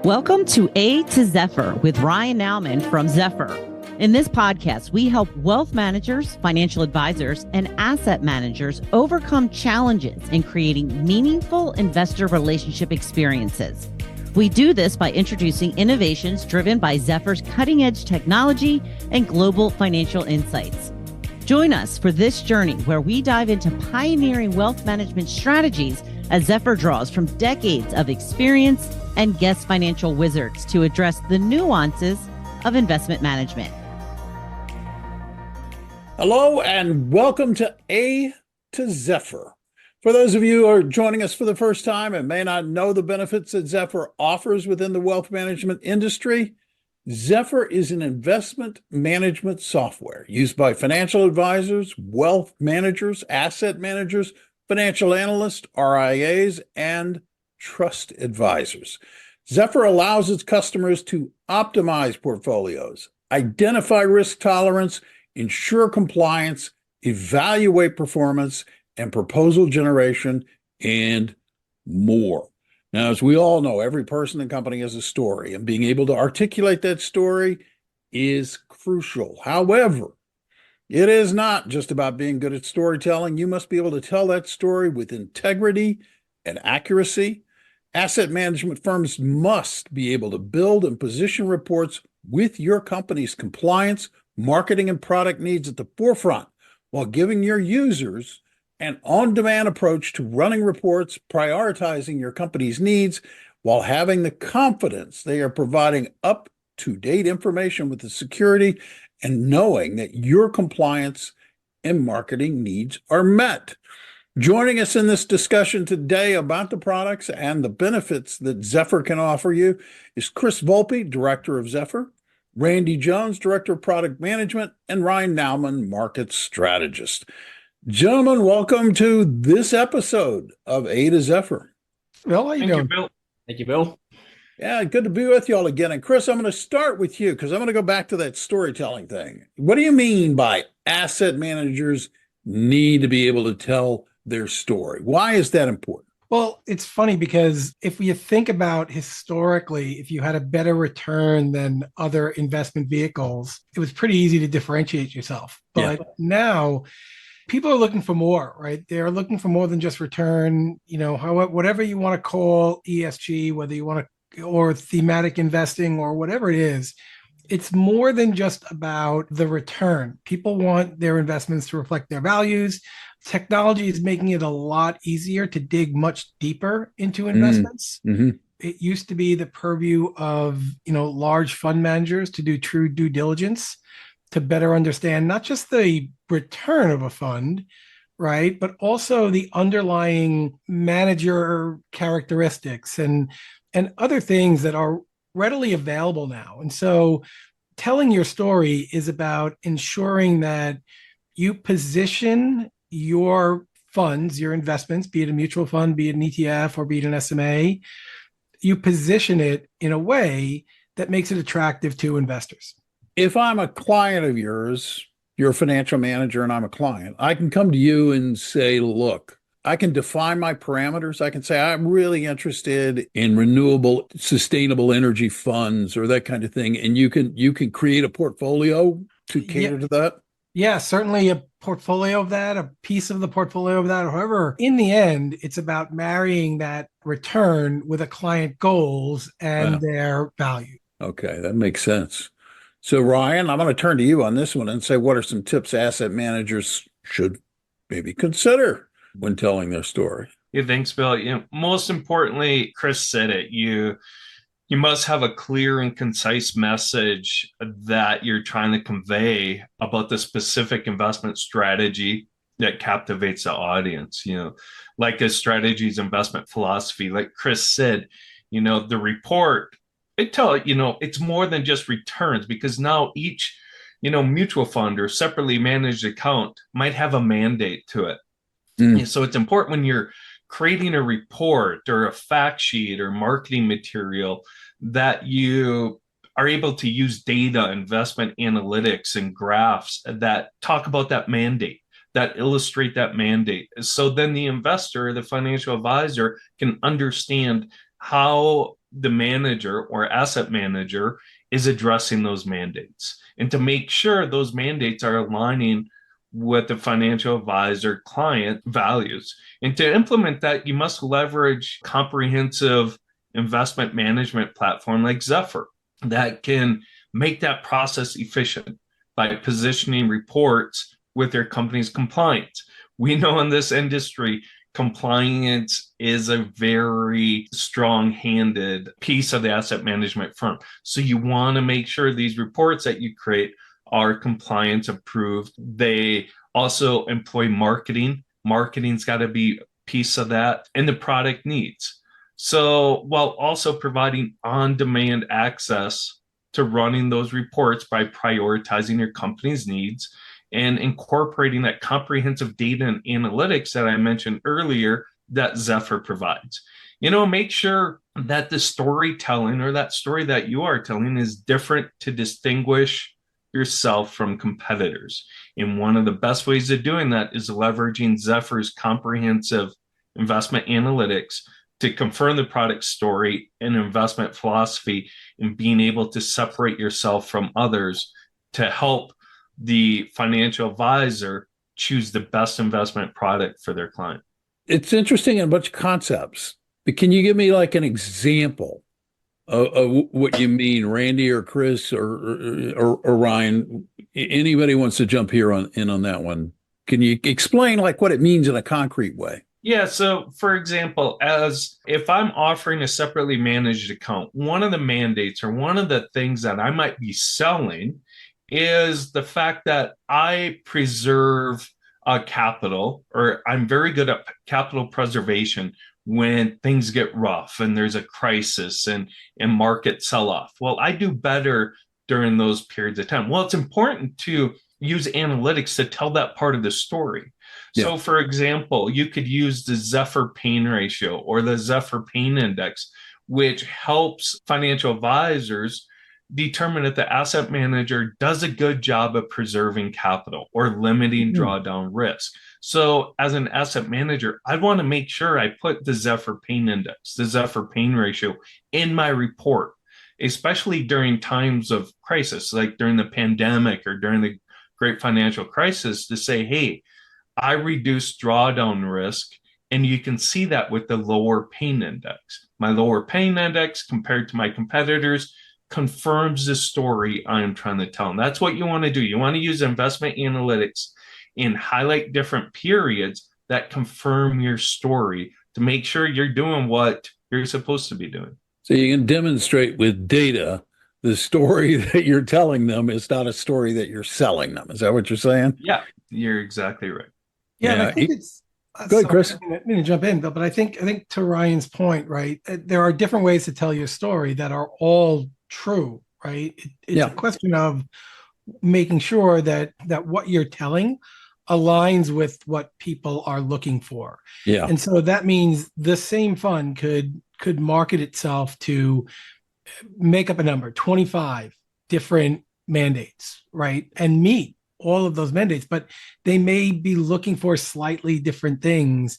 Welcome to A to Zephyr with Ryan Nauman from Zephyr. In this podcast, we help wealth managers, financial advisors, and asset managers overcome challenges in creating meaningful investor relationship experiences. We do this by introducing innovations driven by Zephyr's cutting-edge technology and global financial insights. Join us for this journey where we dive into pioneering wealth management strategies as Zephyr draws from decades of experience and guest financial wizards to address the nuances of investment management. Hello and welcome to A to Zephyr. For those of you who are joining us for the first time and may not know the benefits that Zephyr offers within the wealth management industry, Zephyr is an investment management software used by financial advisors, wealth managers, asset managers, financial analysts, RIAs, and trust advisors. Zephyr allows its customers to optimize portfolios, identify risk tolerance, ensure compliance, evaluate performance, and proposal generation, and more. Now, as we all know, every person and company has a story, and being able to articulate that story is crucial. However, it is not just about being good at storytelling. You must be able to tell that story with integrity and accuracy. Asset management firms must be able to build and position reports with your company's compliance, marketing, and product needs at the forefront, while giving your users an on-demand approach to running reports, prioritizing your company's needs, while having the confidence they are providing up-to-date information with the security and knowing that your compliance and marketing needs are met. Joining us in this discussion today about the products and the benefits that Zephyr can offer you is Chris Volpe, Director of Zephyr, Randy Jones, Director of Product Management, and Ryan Nauman, Market Strategist. Gentlemen, welcome to this episode of A to Zephyr. Bill, how you doing? Thank you, Bill. Thank you, Bill. Yeah, good to be with you all again. And Chris, I'm going to start with you because I'm going to go back to that storytelling thing. What do you mean by asset managers need to be able to tell their story? Why is that important? Well, it's funny because if you think about historically, if you had a better return than other investment vehicles, it was pretty easy to differentiate yourself. But now people are looking for more, right? They're looking for more than just return, whatever you want to call ESG, whether you want to, or thematic investing or whatever it is. It's more than just about the return. People want their investments to reflect their values. Technology is making it a lot easier to dig much deeper into investments. Mm-hmm. It used to be the purview of, large fund managers to do true due diligence to better understand not just the return of a fund, right, but also the underlying manager characteristics and other things that are readily available now. And so telling your story is about ensuring that you position your funds, your investments, be it a mutual fund, be it an ETF, or be it an SMA, you position it in a way that makes it attractive to investors. If I'm a client of yours, you're a financial manager and I'm a client, I can come to you and say, look, I can define my parameters. I can say, I'm really interested in renewable, sustainable energy funds or that kind of thing. And you can create a portfolio to cater to that. Yeah, certainly a portfolio of that, a piece of the portfolio of that. However, in the end, it's about marrying that return with a client goals and their value. Okay, that makes sense. So Ryan, I'm going to turn to you on this one and say, what are some tips asset managers should maybe consider when telling their story? Yeah, thanks, Bill. Most importantly, Chris said it. You must have a clear and concise message that you're trying to convey about the specific investment strategy that captivates the audience. Like a strategy's investment philosophy. Like Chris said, the report, it's more than just returns, because now each, mutual fund or separately managed account might have a mandate to it. So it's important when you're creating a report or a fact sheet or marketing material that you are able to use data, investment analytics, and graphs that talk about that mandate, that illustrate that mandate. So then the investor, the financial advisor, can understand how the manager or asset manager is addressing those mandates, and to make sure those mandates are aligning with the financial advisor client values. And to implement that, you must leverage comprehensive investment management platform like Zephyr that can make that process efficient by positioning reports with their company's compliance. We know in this industry, compliance is a very strong-handed piece of the asset management firm. So you want to make sure these reports that you create are compliance approved. They also employ marketing. Marketing's got to be a piece of that, and the product needs. So while also providing on-demand access to running those reports by prioritizing your company's needs and incorporating that comprehensive data and analytics that I mentioned earlier that Zephyr provides. Make sure that the storytelling or that story that you are telling is different to distinguish yourself from competitors. And one of the best ways of doing that is leveraging Zephyr's comprehensive investment analytics to confirm the product story and investment philosophy, and being able to separate yourself from others to help the financial advisor choose the best investment product for their client. It's interesting in a bunch of concepts, but can you give me like an example of what you mean, Randy or Chris or Ryan? Anybody wants to jump here in on that one? Can you explain like what it means in a concrete way? Yeah. So for example, as if I'm offering a separately managed account, one of the mandates or one of the things that I might be selling is the fact that I preserve capital, or I'm very good at capital preservation when things get rough and there's a crisis and market sell-off. Well, I do better during those periods of time. Well, it's important to use analytics to tell that part of the story. Yeah. So for example, you could use the Zephyr pain ratio or the Zephyr pain index, which helps financial advisors determine if the asset manager does a good job of preserving capital or limiting drawdown risk. So as an asset manager, I want to make sure I put the Zephyr pain index, the Zephyr pain ratio in my report, especially during times of crisis, like during the pandemic or during the great financial crisis, to say, hey, I reduced drawdown risk. And you can see that with the lower pain index. My lower pain index compared to my competitors confirms the story I am trying to tell. And that's what you want to do. You want to use investment analytics and highlight different periods that confirm your story to make sure you're doing what you're supposed to be doing. So you can demonstrate with data the story that you're telling them is not a story that you're selling them. Is that what you're saying? Yeah, you're exactly right. Yeah, and I think it's go ahead, Chris. I'm going to jump in, but I think to Ryan's point, right? There are different ways to tell your story that are all true, right? It's a question of making sure that what you're telling aligns with what people are looking for. Yeah. And so that means the same fund could market itself to make up a number, 25 different mandates, right? And meet all of those mandates, but they may be looking for slightly different things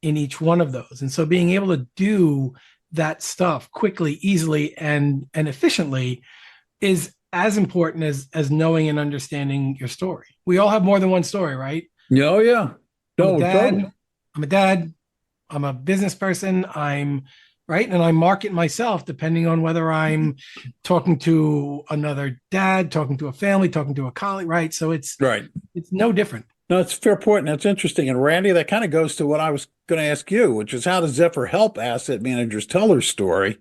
in each one of those. And so being able to do that stuff quickly, easily, and efficiently is as important as knowing and understanding your story. We all have more than one story, right? Oh, yeah. I'm a dad. I'm a business person. I'm right. And I market myself depending on whether I'm talking to another dad, talking to a family, talking to a colleague, right? So it's no different. No, it's a fair point. And that's interesting. And Randy, that kind of goes to what I was going to ask you, which is how does Zephyr help asset managers tell their story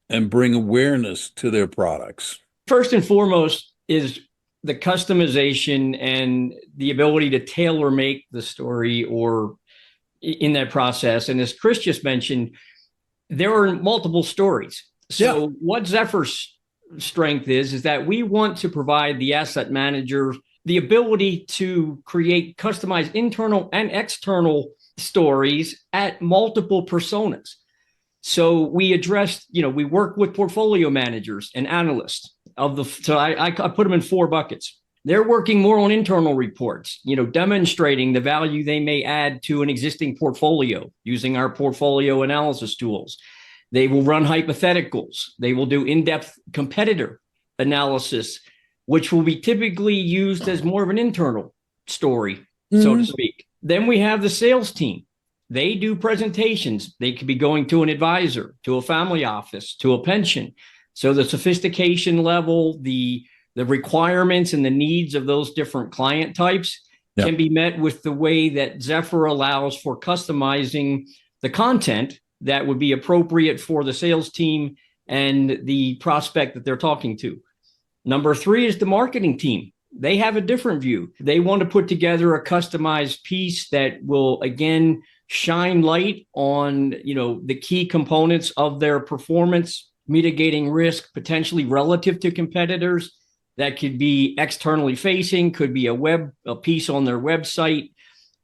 and bring awareness to their products? First and foremost is the customization and the ability to tailor make the story or in that process. And as Chris just mentioned, there are multiple stories. So what Zephyr's strength is that we want to provide the asset manager the ability to create customized internal and external stories at multiple personas. So we addressed, we work with portfolio managers and analysts so I put them in 4 buckets. They're working more on internal reports, demonstrating the value they may add to an existing portfolio using our portfolio analysis tools. They will run hypotheticals. They will do in-depth competitor analysis, which will be typically used as more of an internal story, so to speak. Then we have the sales team. They do presentations. They could be going to an advisor, to a family office, to a pension. So the sophistication level, the requirements and the needs of those different client types can be met with the way that Zephyr allows for customizing the content that would be appropriate for the sales team and the prospect that they're talking to. Number 3 is the marketing team. They have a different view. They want to put together a customized piece that will, again, shine light on, the key components of their performance, mitigating risk potentially relative to competitors. That could be externally facing, could be a piece on their website.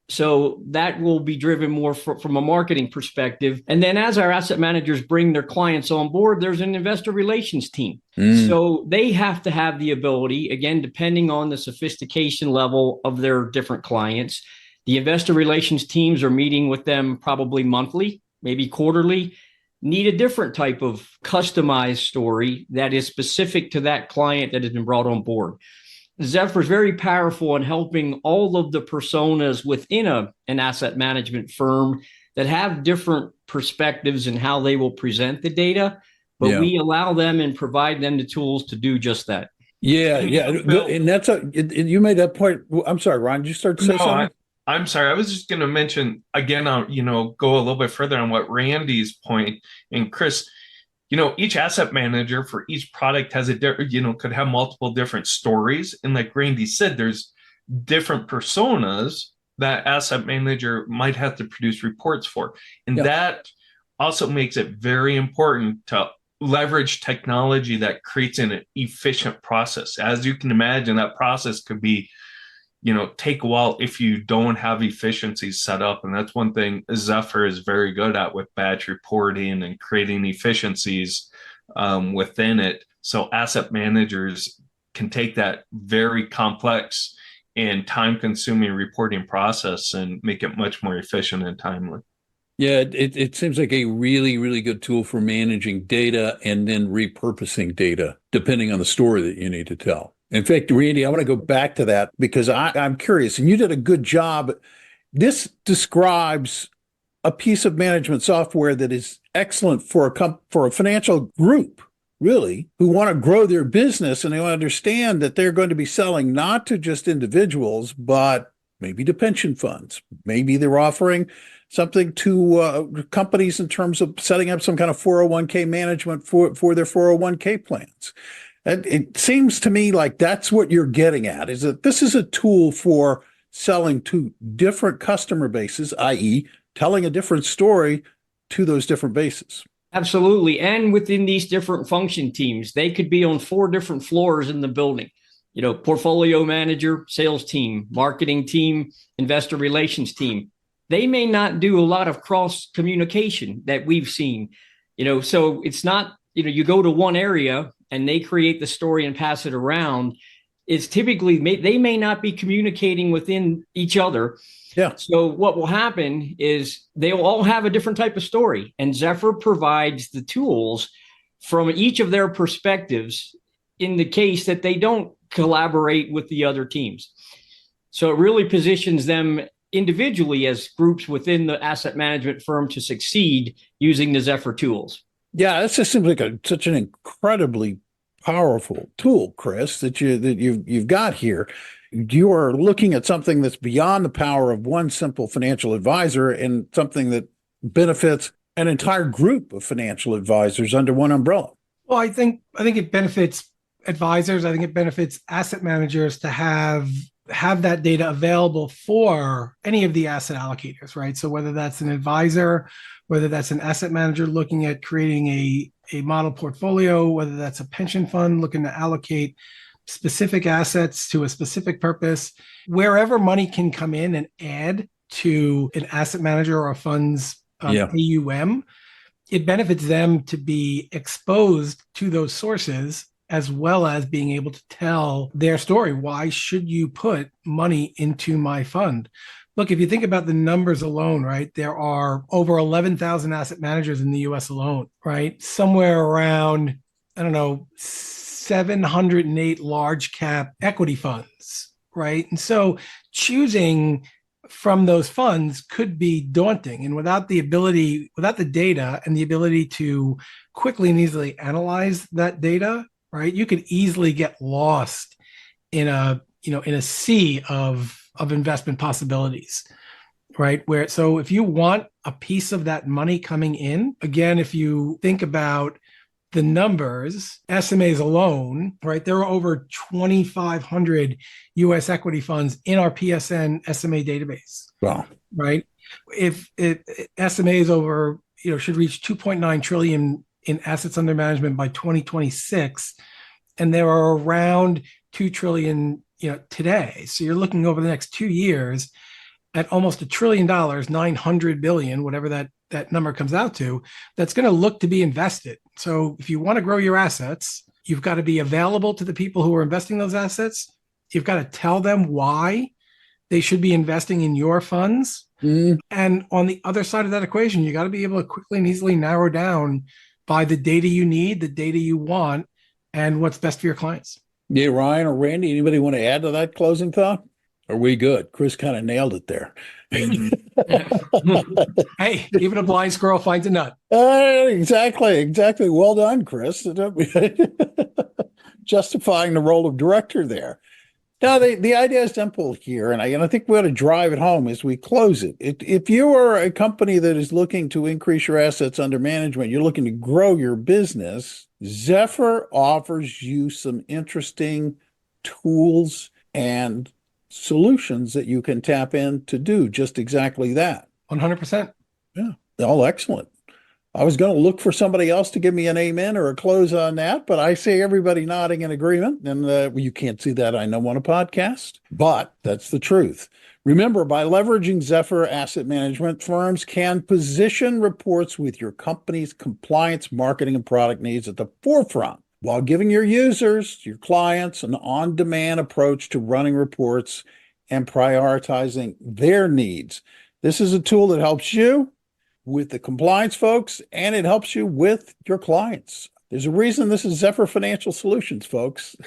So that will be driven more from a marketing perspective. And then as our asset managers bring their clients on board, there's an investor relations team. So they have to have the ability, again, depending on the sophistication level of their different clients. The investor relations teams are meeting with them probably monthly, maybe quarterly, need a different type of customized story that is specific to that client that has been brought on board. Zephyr is very powerful in helping all of the personas within an asset management firm that have different perspectives in how they will present the data, but we allow them and provide them the tools to do just that. Yeah. And that's you made that point. I'm sorry, Ryan, did you start to say something? I'm sorry. I was just going to mention again, go a little bit further on what Randy's point. And Chris, each asset manager for each product has could have multiple different stories. And like Randy said, there's different personas that asset manager might have to produce reports for. And that also makes it very important to leverage technology that creates an efficient process. As you can imagine, that process could be take a while if you don't have efficiencies set up. And that's one thing Zephyr is very good at with batch reporting and creating efficiencies within it. So asset managers can take that very complex and time-consuming reporting process and make it much more efficient and timely. Yeah, it seems like a really, really good tool for managing data and then repurposing data, depending on the story that you need to tell. In fact, Randy, I want to go back to that because I'm curious, and you did a good job. This describes a piece of management software that is excellent for a financial group, really, who want to grow their business, and they understand that they're going to be selling not to just individuals, but maybe to pension funds. Maybe they're offering something to companies in terms of setting up some kind of 401k management for their 401k plans. And it seems to me like that's what you're getting at, is that this is a tool for selling to different customer bases, i.e., telling a different story to those different bases. Absolutely. And within these different function teams, they could be on 4 different floors in the building. Portfolio manager, sales team, marketing team, investor relations team. They may not do a lot of cross communication that we've seen, so it's not, you go to one area and they create the story and pass it around. It's typically, they may not be communicating within each other. Yeah. So what will happen is they'll all have a different type of story, and Zephyr provides the tools from each of their perspectives in the case that they don't collaborate with the other teams. So it really positions them individually as groups within the asset management firm to succeed using the Zephyr tools. Yeah, this just seems like such an incredibly powerful tool, Chris, that you've got here. You are looking at something that's beyond the power of one simple financial advisor and something that benefits an entire group of financial advisors under one umbrella. Well, I think it benefits advisors. I think it benefits asset managers to have that data available for any of the asset allocators, right? So whether that's an advisor, whether that's an asset manager looking at creating a model portfolio, whether that's a pension fund looking to allocate specific assets to a specific purpose, wherever money can come in and add to an asset manager or a fund's AUM, it benefits them to be exposed to those sources as well as being able to tell their story. Why should you put money into my fund? Look, if you think about the numbers alone, right, there are over 11,000 asset managers in the US alone, right? Somewhere around, 708 large cap equity funds, right? And so choosing from those funds could be daunting. And without the data and the ability to quickly and easily analyze that data, right, you could easily get lost in a sea of investment possibilities, right? So if you want a piece of that money coming in, again, if you think about the numbers, SMAs alone, right, there are over 2,500 US equity funds in our PSN SMA database. Wow. Right? If SMAs over, should reach 2.9 trillion in assets under management by 2026, and there are around 2 trillion today. So you're looking over the next 2 years at almost $1 trillion, 900 billion, whatever that number comes out to, that's going to look to be invested. So if you want to grow your assets, you've got to be available to the people who are investing those assets. You've got to tell them why they should be investing in your funds. And on the other side of that equation, you got to be able to quickly and easily narrow down by the data you need, the data you want, and what's best for your clients. Yeah, Ryan or Randy, anybody want to add to that closing thought? Are we good? Chris kind of nailed it there. Hey, even a blind squirrel finds a nut. Exactly. Well done, Chris. Justifying the role of director there. Now, the idea is simple here, and I think we ought to drive it home as we close it. If you are a company that is looking to increase your assets under management, you're looking to grow your business, Zephyr offers you some interesting tools and solutions that you can tap in to do just exactly that. 100%. Yeah. Oh, excellent. I was going to look for somebody else to give me an amen or a close on that, but I see everybody nodding in agreement. And you can't see that, I know, on a podcast, but that's the truth. Remember, by leveraging Zephyr Asset Management, firms can position reports with your company's compliance, marketing, and product needs at the forefront, while giving your users, your clients, an on-demand approach to running reports and prioritizing their needs. This is a tool that helps you with the compliance folks, and it helps you with your clients. There's a reason this is Zephyr Financial Solutions, folks,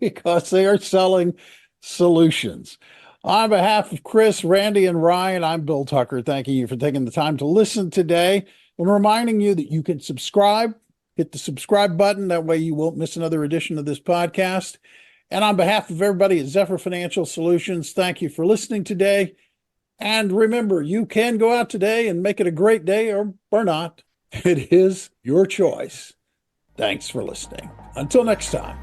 because they are selling solutions. On behalf of Chris, Randy, and Ryan, I'm Bill Tucker, thanking you for taking the time to listen today and reminding you that you can subscribe. Hit the subscribe button. That way you won't miss another edition of this podcast. And on behalf of everybody at Zephyr Financial Solutions, thank you for listening today. And remember, you can go out today and make it a great day or not. It is your choice. Thanks for listening. Until next time.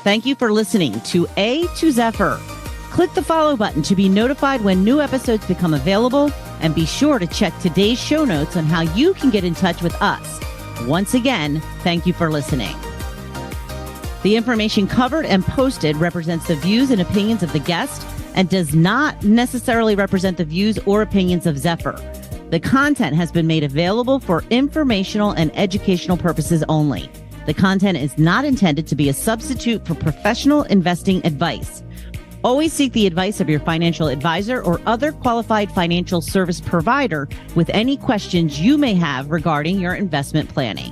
Thank you for listening to A to Zephyr. Click the follow button to be notified when new episodes become available, and be sure to check today's show notes on how you can get in touch with us. Once again, thank you for listening. The information covered and posted represents the views and opinions of the guest and does not necessarily represent the views or opinions of Zephyr. The content has been made available for informational and educational purposes only. The content is not intended to be a substitute for professional investing advice. Always seek the advice of your financial advisor or other qualified financial service provider with any questions you may have regarding your investment planning.